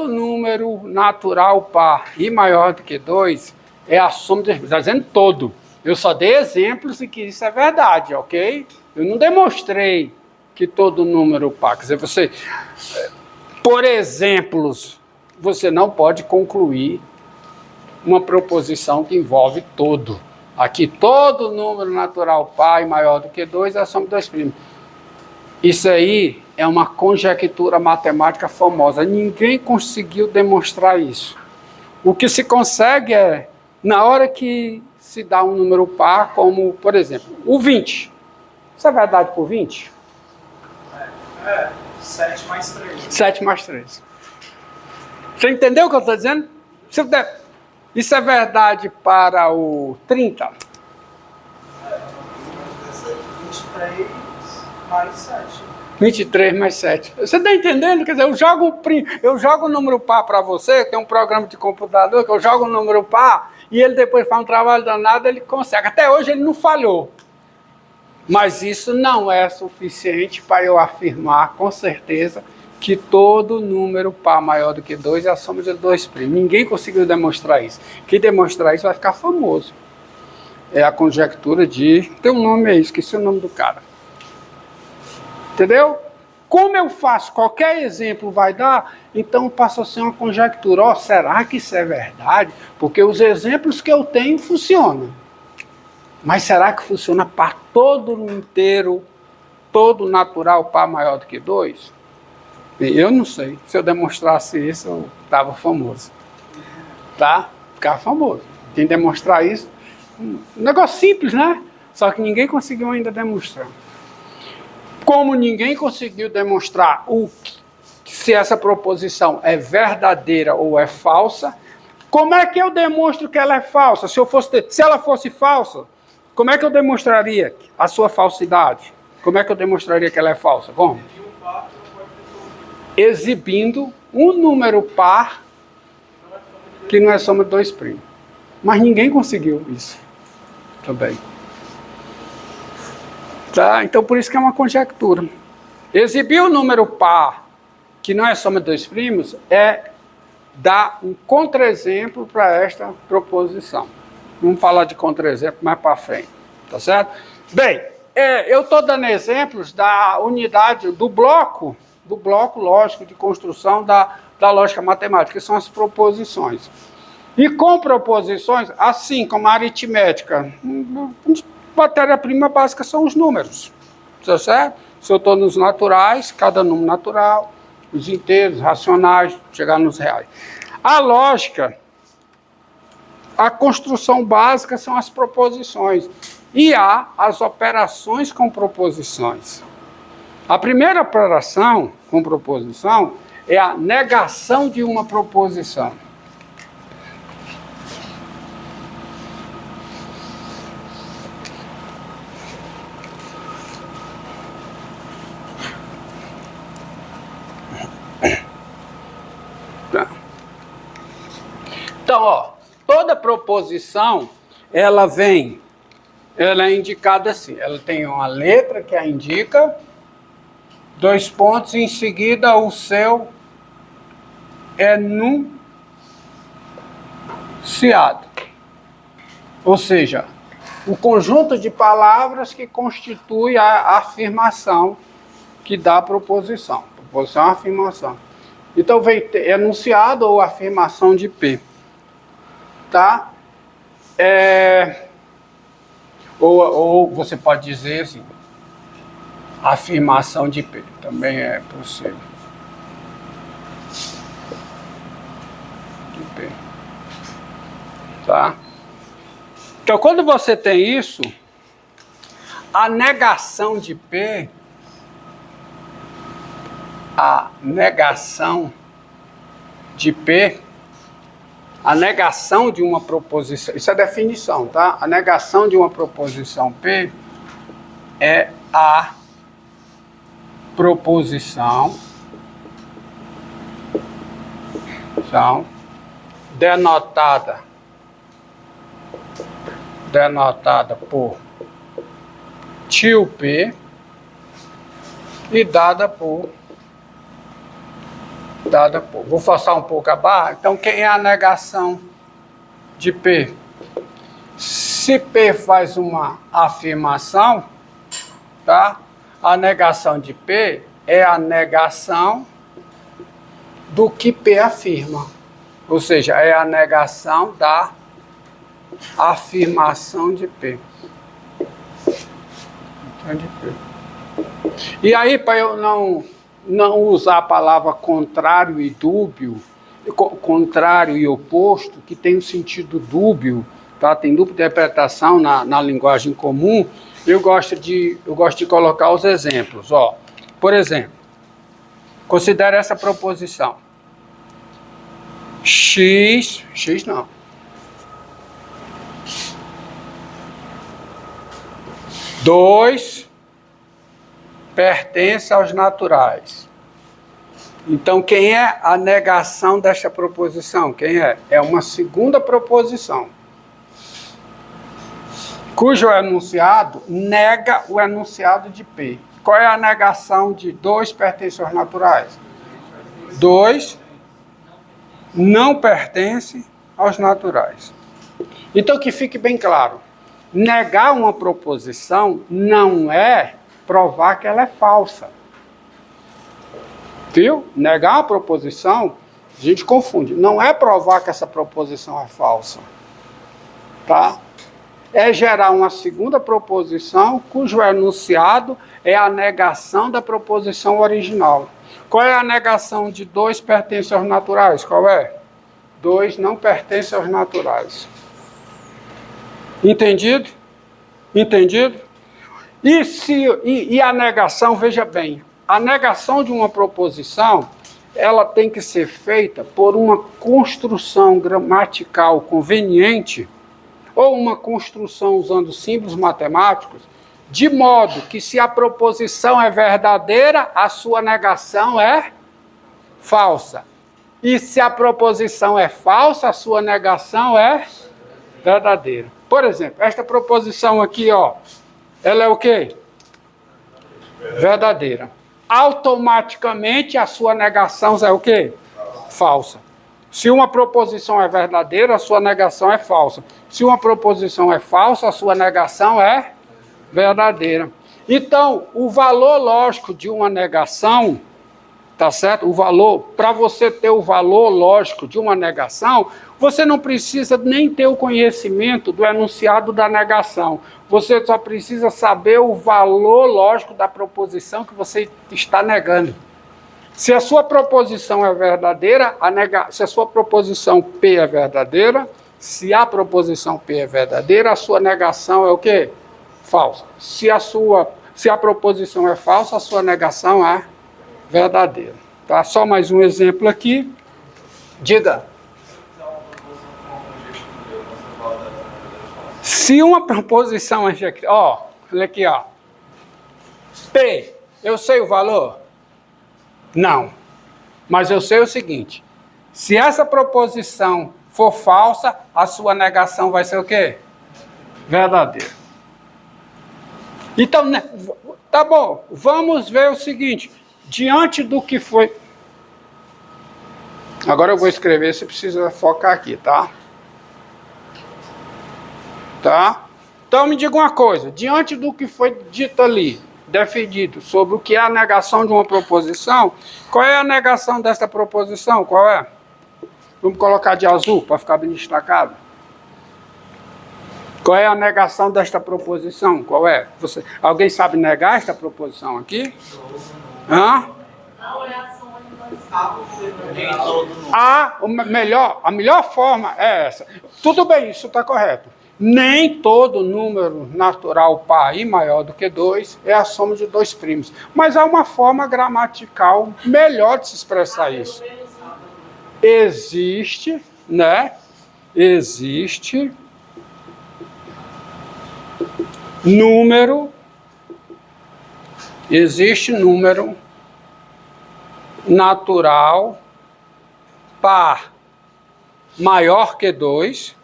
número natural par e maior do que 2 é a soma dos... Está dizendo todo. Eu só dei exemplos e que isso é verdade, ok? Eu não demonstrei que todo número par... Quer dizer, você... Por exemplos, você não pode concluir uma proposição que envolve todo. Aqui, todo número natural par e maior do que 2 é a soma de dois primos. Isso aí é uma conjectura matemática famosa. Ninguém conseguiu demonstrar isso. O que se consegue é, na hora que se dá um número par, como, por exemplo, o 20. Isso é verdade por 20? 7 mais 3. 7 mais 3. Você entendeu o que eu estou dizendo? Isso é verdade para o 30? 23 mais 7. 23 mais 7. Você está entendendo? Quer dizer, eu jogo um número par para você, que é um programa de computador, que eu jogo um número par, e ele depois faz um trabalho danado, ele consegue. Até hoje ele não falhou. Mas isso não é suficiente para eu afirmar com certeza que todo número par maior do que 2 é a soma de dois primos. Ninguém conseguiu demonstrar isso. Quem demonstrar isso vai ficar famoso. É a conjectura de... Tem um nome aí, esqueci o nome do cara. Entendeu? Como eu faço, qualquer exemplo vai dar, então passa a ser uma conjectura. Ó, será que isso é verdade? Porque os exemplos que eu tenho funcionam. Mas será que funciona para todo inteiro, todo natural par maior do que 2? Eu não sei. Se eu demonstrasse isso, eu estava famoso. Tá? Ficava famoso. Quem demonstrar isso, um negócio simples, né? Só que ninguém conseguiu ainda demonstrar. Como ninguém conseguiu demonstrar se essa proposição é verdadeira ou é falsa, como é que eu demonstro que ela é falsa? Se ela fosse falsa, como é que eu demonstraria a sua falsidade? Como é que eu demonstraria que ela é falsa? Como? Exibindo um número par que não é soma de dois primos. Mas ninguém conseguiu isso também. Tá? Então, por isso que é uma conjectura. Exibir o número par, que não é soma de dois primos, é dar um contra-exemplo para esta proposição. Vamos falar de contra-exemplo mais para frente. Tá certo? Bem, eu estou dando exemplos da unidade, do bloco lógico de construção da lógica matemática, que são as proposições. E com proposições, assim como a aritmética, matéria-prima básica são os números, tá certo? Se eu estou nos naturais, cada número natural, os inteiros, racionais, chegar nos reais. A lógica, a construção básica são as proposições. E há as operações com proposições. A primeira operação com proposição é a negação de uma proposição. Então, ó, toda proposição, ela é indicada assim, ela tem uma letra que a indica, dois pontos, e em seguida o seu enunciado. Ou seja, o conjunto de palavras que constitui a afirmação que dá a proposição. Proposição é uma afirmação. Então, vem enunciado ou afirmação de P. Tá? Ou você pode dizer assim, afirmação de P, também é possível. De P. Tá? Então, quando você tem isso, a negação de P, a negação de uma proposição, isso é definição, tá? A negação de uma proposição P é a proposição denotada por tio P e dada por dada por... Vou forçar um pouco a barra. Então, quem é a negação de P? Se P faz uma afirmação, tá? A negação de P é a negação do que P afirma. Ou seja, é a negação da afirmação de P. E aí, para eu não usar a palavra contrário e dúbio, contrário e oposto, que tem um sentido dúbio, tá? Tem dupla interpretação na linguagem comum, eu gosto de colocar os exemplos. Ó. Por exemplo, considere essa proposição. X não. Dois pertence aos naturais. Então, quem é a negação desta proposição? Quem é? É uma segunda proposição, cujo enunciado nega o enunciado de P. Qual é a negação de 2 pertence aos naturais? 2 não pertence aos naturais. Então, que fique bem claro. Negar uma proposição não é provar que ela é falsa. Viu? Negar uma proposição, a gente confunde. Não é provar que essa proposição é falsa. Tá? É gerar uma segunda proposição cujo enunciado é a negação da proposição original. Qual é a negação de 2 pertence aos naturais? Qual é? 2 não pertence aos naturais. Entendido? Entendido? E a negação, veja bem, a negação de uma proposição, ela tem que ser feita por uma construção gramatical conveniente ou uma construção usando símbolos matemáticos, de modo que se a proposição é verdadeira, a sua negação é falsa. E se a proposição é falsa, a sua negação é verdadeira. Por exemplo, esta proposição aqui, ó, ela é o quê? Verdadeira. Automaticamente a sua negação é o quê? Falsa. Se uma proposição é verdadeira, a sua negação é falsa. Se uma proposição é falsa, a sua negação é verdadeira. Então, o valor lógico de uma negação, tá certo? O valor, para você ter o valor lógico de uma negação, você não precisa nem ter o conhecimento do enunciado da negação. Você só precisa saber o valor lógico da proposição que você está negando. Se a sua proposição é verdadeira, se a sua proposição P é verdadeira, se a proposição P é verdadeira, a sua negação é o quê? Falsa. Se a proposição é falsa, a sua negação é verdadeira. Tá? Só mais um exemplo aqui. Diga. Se uma proposição é... Ó, olha aqui, ó. P, eu sei o valor? Não. Mas eu sei o seguinte. Se essa proposição for falsa, a sua negação vai ser o quê? Verdadeira. Então, tá bom. Vamos ver o seguinte. Diante do que foi... Agora eu vou escrever, você precisa focar aqui, tá? Tá? Então me diga uma coisa. Diante do que foi dito ali, definido sobre o que é a negação de uma proposição, qual é a negação desta proposição? Qual é? Vamos colocar de azul para ficar bem destacado. Qual é a negação desta proposição? Qual é? Alguém sabe negar esta proposição aqui? Hã? A melhor forma é essa. Tudo bem, isso está correto. Nem todo número natural par e maior do que 2 é a soma de 2 primos. Mas há uma forma gramatical melhor de se expressar isso. Existe, né? Existe número natural par maior que 2.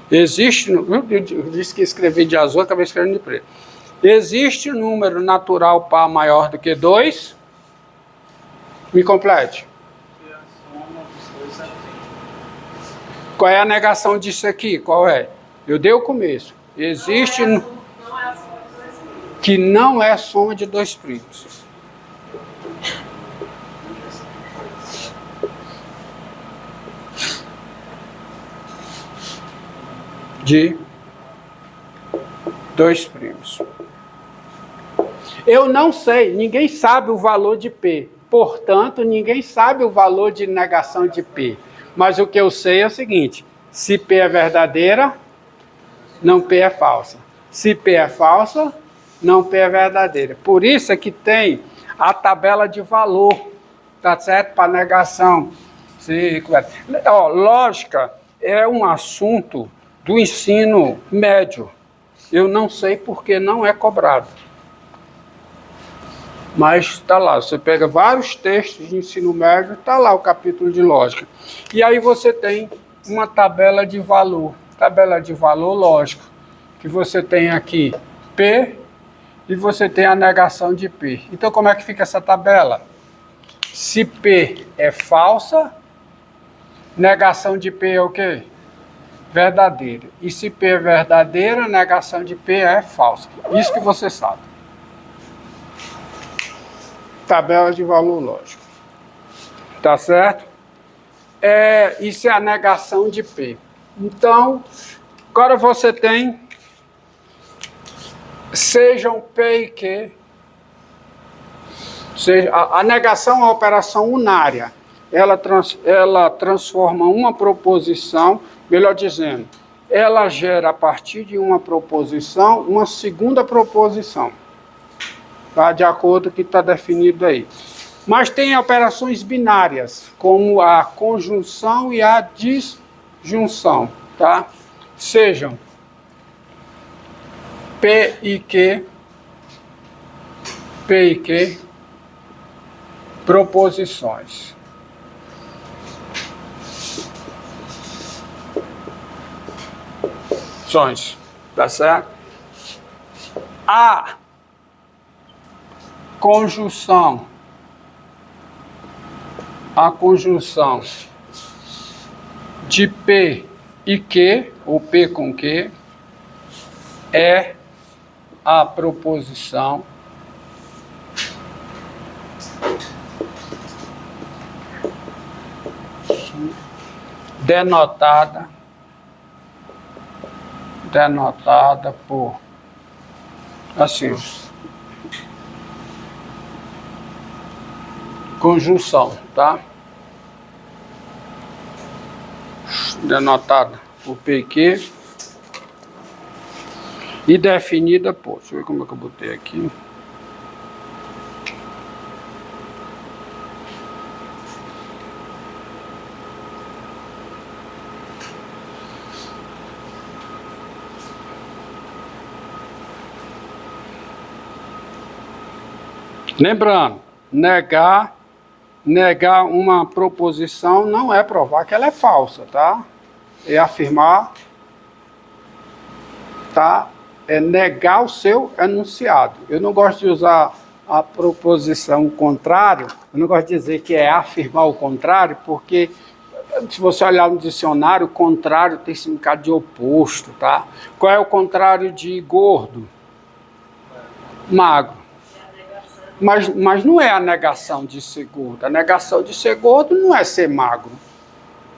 Existe, eu disse que escrevi de azul, acabei escrevendo de preto. Existe número natural par maior do que 2? Me complete. E a soma dos dois é 30. Qual é a negação disso aqui? Qual é? Eu dei o começo. Existe que não é soma de dois primos. De dois primos. Eu não sei, ninguém sabe o valor de P. Portanto, ninguém sabe o valor de negação de P. Mas o que eu sei é o seguinte: se P é verdadeira, não P é falsa. Se P é falsa, não P é verdadeira. Por isso é que tem a tabela de valor, tá certo? Para negação. Ó, lógica é um assunto do ensino médio. Eu não sei porque não é cobrado. Mas está lá, você pega vários textos de ensino médio, está lá o capítulo de lógica. E aí você tem uma tabela de valor lógico, que você tem aqui P e você tem a negação de P. Então como é que fica essa tabela? Se P é falsa, negação de P é o quê? Verdadeira. E se P é verdadeira, negação de P é falsa. Isso que você sabe. Tabela de valor lógico. Tá certo? Isso é a negação de P. Então, agora você tem sejam P e Q. Seja, a negação é uma operação unária. Ela transforma uma proposição, melhor dizendo, ela gera a partir de uma proposição uma segunda proposição. Tá? De acordo com o que está definido aí. Mas tem operações binárias, como a conjunção e a disjunção. Tá? Sejam P e Q, proposições. Tá certo? A conjunção de P e Q, ou P com Q, é a proposição denotada por assim, conjunção, tá? Denotada por P e Q e definida por, deixa eu ver como é que eu botei aqui. Lembrando, negar uma proposição não é provar que ela é falsa, tá? É afirmar, tá? É negar o seu enunciado. Eu não gosto de usar a proposição contrário, eu não gosto de dizer que é afirmar o contrário, porque se você olhar no dicionário, contrário tem significado de oposto, tá? Qual é o contrário de gordo? Magro. Mas não é a negação de ser gordo. A negação de ser gordo não é ser magro.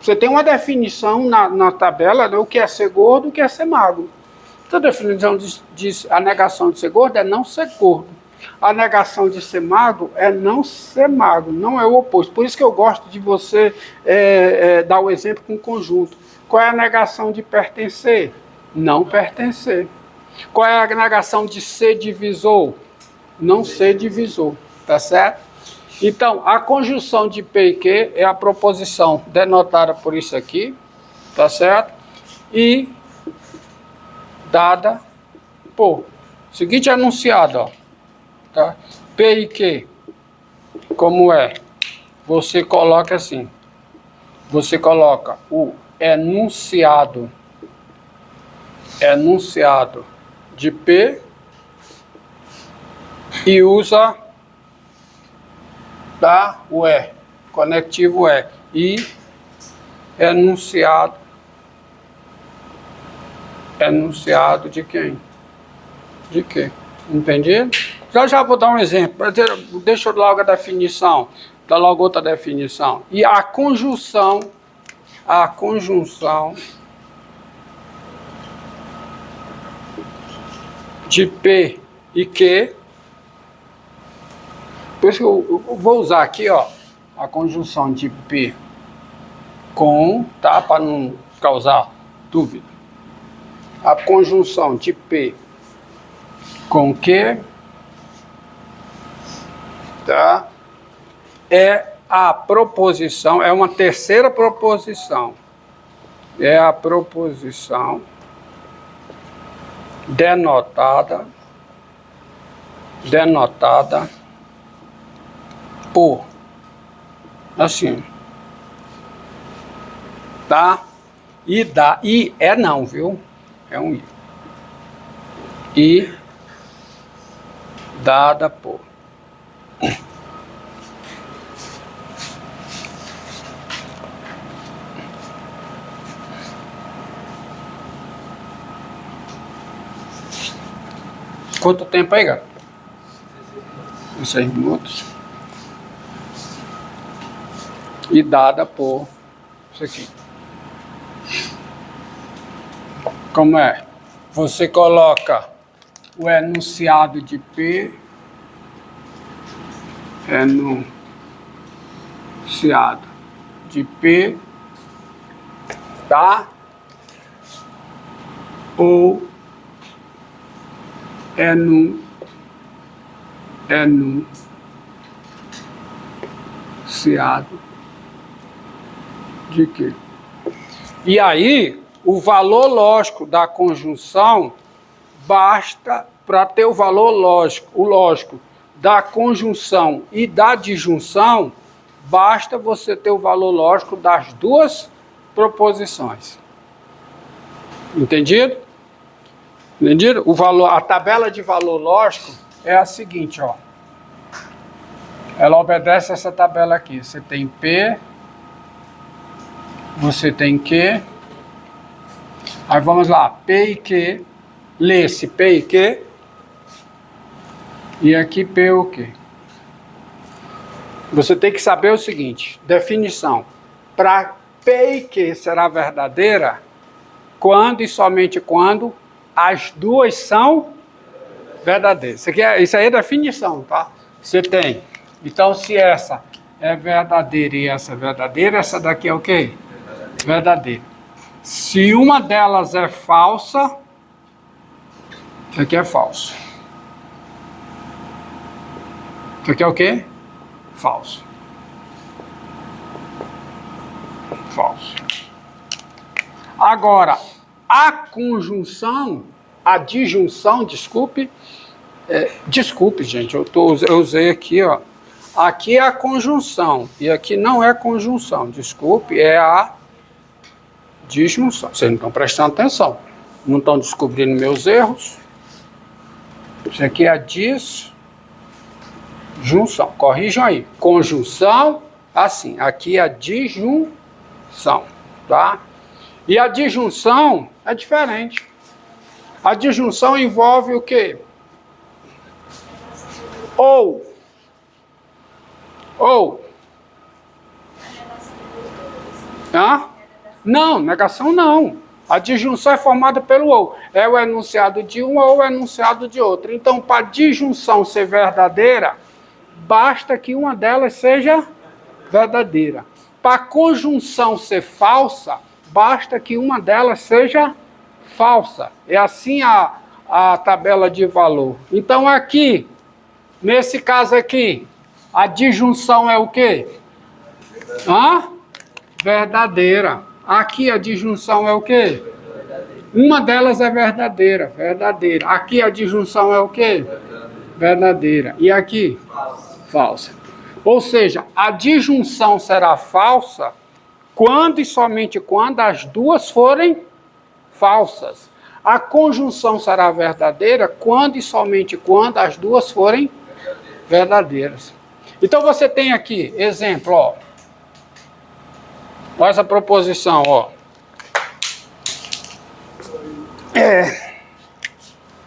Você tem uma definição na tabela do que é ser gordo e o que é ser magro. Então, a definição diz a negação de ser gordo é não ser gordo. A negação de ser magro é não ser magro, não é o oposto. Por isso que eu gosto de você dar o exemplo com conjunto. Qual é a negação de pertencer? Não pertencer. Qual é a negação de ser divisor? Não ser divisor, tá certo? Então, a conjunção de P e Q é a proposição denotada por isso aqui, tá certo? E dada por seguinte enunciado, ó, tá? P e Q, como é? Você coloca assim, você coloca o enunciado de P e usa o é, conectivo é, e enunciado de quem? De quê? Entendido? Já vou dar um exemplo. Deixa eu logo a definição. Dá logo outra definição. E a conjunção de P e Q. Por isso que eu vou usar aqui, ó, a conjunção de P com, tá? Para não causar dúvida. A conjunção de P com Q, tá? É a proposição, é uma terceira proposição. É a proposição denotada por, assim, tá? E é não, viu? É um I. E dada por. Quanto tempo aí, cara? 6 minutos. E dada por isso aqui. Como é? Você coloca o enunciado de P, enunciado de P, tá? Ou enunciado de quê? E aí, o valor lógico da conjunção basta, para ter o valor lógico da conjunção e da disjunção, basta você ter o valor lógico das duas proposições. Entendido? Entendido? O valor, a tabela de valor lógico é a seguinte, ó. Ela obedece a essa tabela aqui. Você tem P, você tem Q. Aí vamos lá, P e Q. Lê-se P e Q. E aqui P o Q. Você tem que saber o seguinte, definição. Para P e Q será verdadeira quando e somente quando as duas são verdadeiras. Isso aí é definição, tá? Você tem. Então, se essa é verdadeira e essa é verdadeira, essa daqui é o quê? Verdadeira. Se uma delas é falsa, isso aqui é falso. Isso aqui é o quê? Falso. Falso. Agora, a conjunção, a disjunção, desculpe, gente, eu usei aqui, ó. Aqui é a conjunção, e aqui não é conjunção, desculpe, é a disjunção. Vocês não estão prestando atenção, não estão descobrindo meus erros. Isso aqui é a disjunção, corrijam aí. Conjunção, assim, aqui é a disjunção, tá? E a disjunção é diferente. A disjunção envolve o quê? Ou. Hã? Não, negação não. A disjunção é formada pelo ou. É o enunciado de um ou o enunciado de outro. Então, para a disjunção ser verdadeira, basta que uma delas seja verdadeira. Para a conjunção ser falsa, basta que uma delas seja falsa. É assim a tabela de valor. Então, aqui, nesse caso aqui, a disjunção é o quê? Hã? Verdadeira. Aqui a disjunção é o quê? Uma delas é verdadeira. Verdadeira. Aqui a disjunção é o quê? Verdadeira. E aqui? Falsa. Ou seja, a disjunção será falsa quando e somente quando as duas forem falsas. A conjunção será verdadeira quando e somente quando as duas forem verdadeiras. Então você tem aqui, exemplo, ó. Olha essa proposição, ó.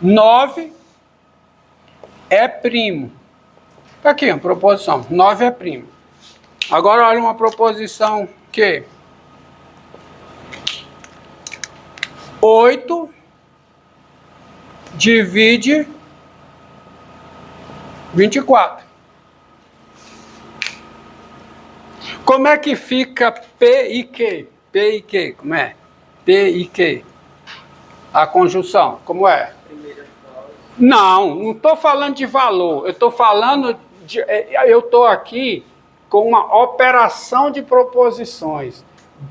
9 é primo. Tá aqui, uma proposição. 9 é primo. Agora olha uma proposição que 8 divide 24. Como é que fica P e Q? P e Q, como é? P e Q. A conjunção, como é? Não estou falando de valor. Eu estou falando de... Eu estou aqui com uma operação de proposições.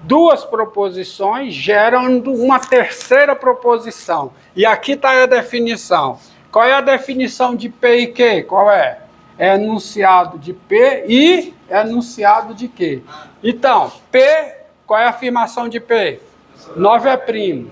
Duas proposições geram uma terceira proposição. E aqui está a definição. Qual é a definição de P e Q? Qual é? É enunciado de P e enunciado de Q. Então, P, qual é a afirmação de P? 9 é primo.